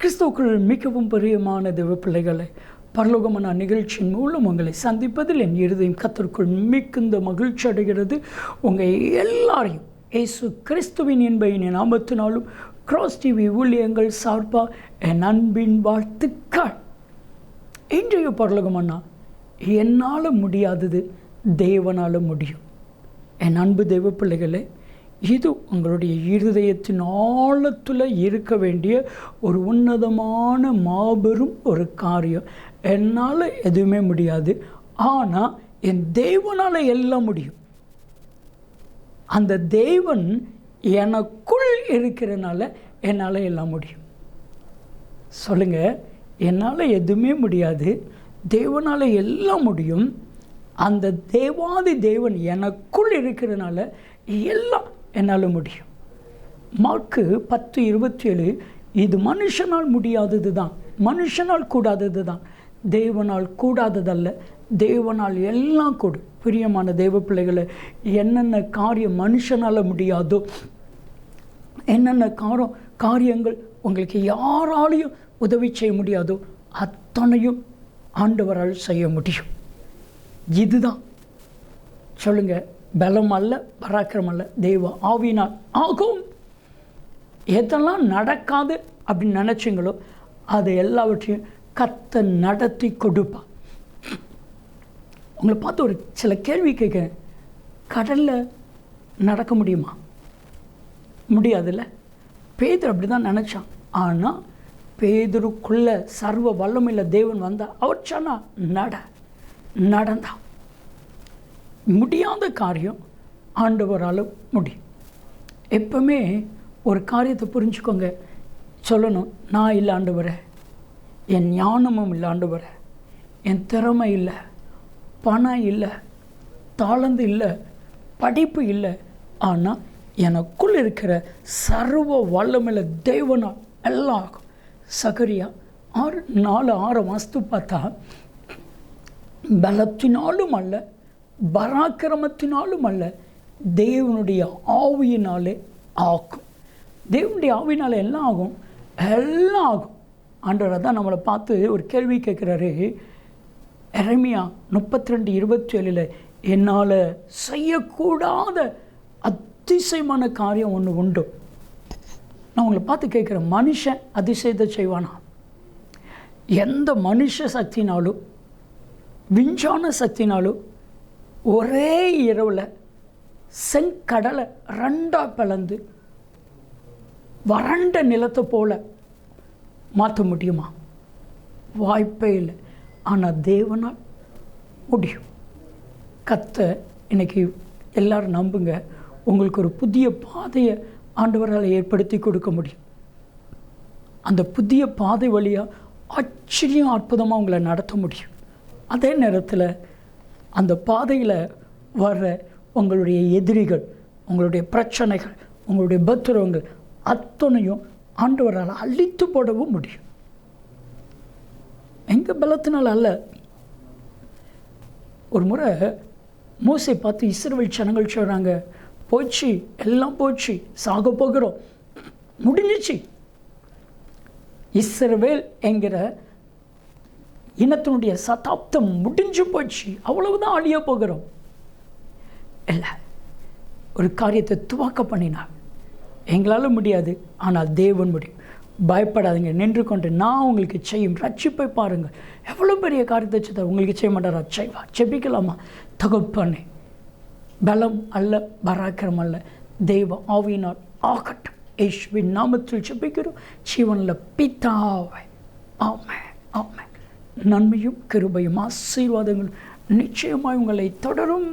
கிறிஸ்துவுக்குள் மிகவும் பிரியமான தேவ பிள்ளைகளை, பரலோகமான நிகழ்ச்சியின் மூலம் உங்களை சந்திப்பதில் என் இருதயம் கர்த்தருக்குள் மிகுந்த மகிழ்ச்சி அடைகிறது. உங்கள் எல்லாரையும் இயேசு கிறிஸ்துவின் இன்பையின் நாமத்தினாலும் கிராஸ் டிவி ஊழியங்கள் சார்பாக என் அன்பின் வாழ்த்துக்கள். இன்றைய பரலோகமன்னா, என்னால் முடியாதது தேவனால் முடியும். என் அன்பு தேவ பிள்ளைகளே, இது உங்களுடைய இருதயத்தின் ஆழத்தில் இருக்க வேண்டிய ஒரு உன்னதமான மாபெரும் ஒரு காரியம். என்னால் எதுவுமே முடியாது, ஆனால் என் தேவனால் எல்லாம் முடியும். அந்த தேவன் எனக்குள் இருக்கிறனால என்னால் எல்லாம் முடியும். சொல்லுங்கள், என்னால் எதுவுமே முடியாது, தேவனால் எல்லாம் முடியும். அந்த தேவாதி தேவன் எனக்குள் இருக்கிறனால எல்லாம் என்னால் முடியும். மார்க்கு 10:27, இது மனுஷனால் முடியாதது தான், மனுஷனால் கூடாதது தான், தேவனால் கூடாததல்ல, தேவனால் எல்லாம் கூடும். பிரியமான தேவ பிள்ளைகளை, என்னென்ன காரியம் மனுஷனால் முடியாதோ, என்னென்ன காரியங்கள் உங்களுக்கு யாராலையும் உதவி செய்ய முடியாதோ, அத்தனையும் ஆண்டவரால் செய்ய முடியும். இதுதான் சொல்லுங்கள், பலம் அல்ல, பராக்கிரம் அல்ல, தெய்வ ஆவியினால் ஆகும். எதெல்லாம் நடக்காது அப்படின்னு நினச்சிங்களோ அது எல்லாவற்றையும் கர்த்தர் நடத்தி கொடுப்பா. உங்களை பார்த்து ஒரு சில கேள்வி கேட்குறேன். கடலில் நடக்க முடியுமா? முடியாதுல்ல. பேதுரு அப்படி தான் நினச்சான். ஆனால் பேதுருக்குள்ள சர்வ வல்லமையுள்ள தேவன் வந்தால் அவர் சொன்னா நடந்தான். முடியாத காரியம் ஆண்டவரால் முடியும். எப்பவுமே ஒரு காரியத்தை புரிஞ்சுக்கோங்க. சொல்லணும், நான் இல்லை ஆண்டவரே, என் ஞானமும் இல்லை ஆண்டவரே, என் திறமை இல்லை, பணம் இல்லை, தாளந்து இல்லை, படிப்பு இல்லை, ஆனால் எனக்குள் இருக்கிற சர்வ வல்லமையுள்ள தேவனால் எல்லாம் ஆகும். சகரியா 4:6 வாஸ்து பார்த்தா, பலத்தினாலும் அல்ல, பராக்கிரமத்தினாலும் அல்ல, தேவனுடைய ஆவியினாலே ஆகும். தேவனுடைய ஆவியினால எல்லாம் ஆகும், எல்லாம் ஆகும். ஆண்டவர் தான் நம்மளை பார்த்து ஒரு கேள்வி கேட்குறாரு. எரேமியா 32:27, என்னால் செய்யக்கூடாத அதிசயமான காரியம் ஒன்று உண்டு. நான் உங்களை பார்த்து கேட்குறேன், மனுஷன் அதிசயத்தை செய்வானா? எந்த மனுஷ சக்தினாலும் விஞ்ஞான சக்தினாலும் ஒரே இரவில் செங்கடலை 2 பிளந்து வறண்ட நிலத்தை போல மாற்ற முடியுமா? வாய்ப்பே இல்லை. ஆனால் தேவனால் முடியும். கர்த்தர் இன்னைக்கு எல்லாரும் நம்புங்க, உங்களுக்கு ஒரு புதிய பாதையை ஆண்டவரால் ஏற்படுத்தி கொடுக்க முடியும். அந்த புதிய பாதை வழியாக ஆச்சரியம் அற்புதமாக உங்களை நடத்த முடியும். அதே நேரத்தில் அந்த பாதையில் வர்ற உங்களுடைய எதிரிகள், உங்களுடைய பிரச்சனைகள், உங்களுடைய பத்திரங்கள் அத்தனையும் ஆண்டவரால் அழித்து போடவும் முடியும். எங்கள் பலத்தினால் அல்ல. ஒரு முறை மோசே பார்த்து இஸ்ரவேல் ஜனங்கள் சொல்கிறாங்க, போச்சு, எல்லாம் போச்சு, சாக போகிறோம், முடிஞ்சிச்சு. இஸ்ரவேல் என்கிற இனத்தினுடைய சதாப்தம் முடிஞ்சு போச்சு, அவ்வளவுதான், அழிய போகிறோம். இல்லை, ஒரு காரியத்தை துவக்க பண்ணினார். எங்களால் முடியாது, ஆனால் தேவன் முடியும். பயப்படாதீங்க, நின்று கொண்டு நான் உங்களுக்கு செய்யும் ரட்சிப்பை பாருங்கள். எவ்வளோ பெரிய காரியத்தை செய்தார், உங்களுக்கு செய்ய மாட்டாரா? செய்வா. ஜெபிக்கலாமா? தகப்பனே, பலம் அல்ல, பராக்கிரம் அல்ல, தெய்வ ஆவியினால் ஆகட்டும். இயேசுவின் நாமத்தில் ஜெபிக்கிறோம் ஜீவனில் பிதாவே, ஆமென், ஆமென். நன்மையும் கிருபையும் ஆசீர்வாதங்களும் நிச்சயமாய் உங்களை தொடரும்.